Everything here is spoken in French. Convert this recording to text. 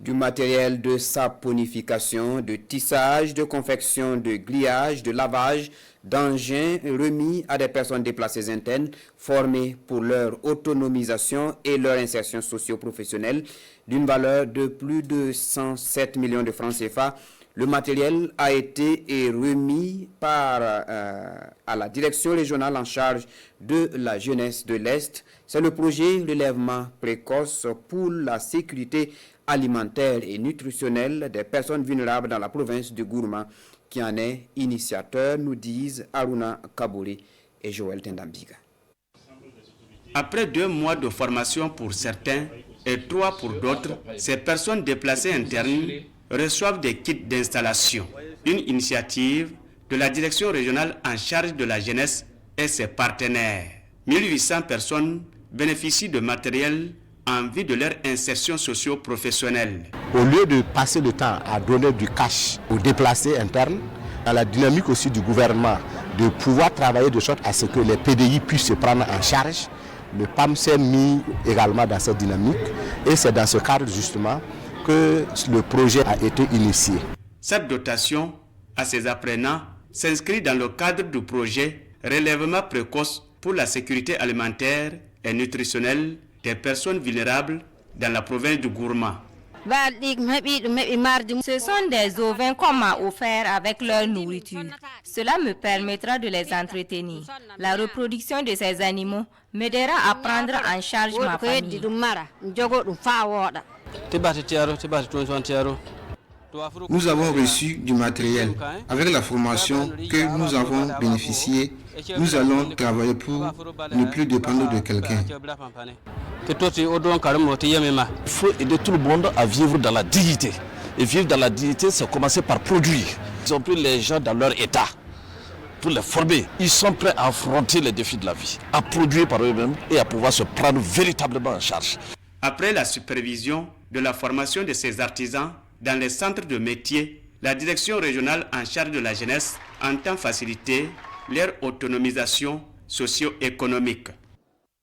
Du matériel de saponification, de tissage, de confection, de grillage, de lavage, d'engins remis à des personnes déplacées internes formées pour leur autonomisation et leur insertion socio-professionnelle d'une valeur de plus de 107 millions de francs CFA. Le matériel a été remis à la direction régionale en charge de la jeunesse de l'Est. C'est le projet Relèvement précoce pour la sécurité alimentaire et nutritionnelle des personnes vulnérables dans la province de Gourma qui en est initiateur, nous disent Aruna Kabouri et Joël Tendambiga. Après 2 mois de formation pour certains et 3 pour d'autres, ces personnes déplacées internes reçoivent des kits d'installation. Une initiative de la direction régionale en charge de la jeunesse et ses partenaires. 1800 personnes bénéficient de matériel en vue de leur insertion socio-professionnelle. Au lieu de passer le temps à donner du cash aux déplacés internes, dans la dynamique aussi du gouvernement de pouvoir travailler de sorte à ce que les PDI puissent se prendre en charge, le PAM s'est mis également dans cette dynamique et c'est dans ce cadre justement que le projet a été initié. Cette dotation à ces apprenants s'inscrit dans le cadre du projet Relèvement précoce pour la sécurité alimentaire et nutritionnelle des personnes vulnérables dans la province du Gourma. Ce sont des ovins qu'on m'a offert avec leur nourriture. Cela me permettra de les entretenir. La reproduction de ces animaux m'aidera à prendre en charge ma famille. Nous avons reçu du matériel. Avec la formation que nous avons bénéficiée, nous allons travailler pour ne plus dépendre de quelqu'un. Il faut aider tout le monde à vivre dans la dignité. Et vivre dans la dignité, c'est commencer par produire. Ils ont pris les gens dans leur état pour les former. Ils sont prêts à affronter les défis de la vie, à produire par eux-mêmes et à pouvoir se prendre véritablement en charge. Après la supervision de la formation de ces artisans dans les centres de métiers, la direction régionale en charge de la jeunesse entend faciliter leur autonomisation socio-économique.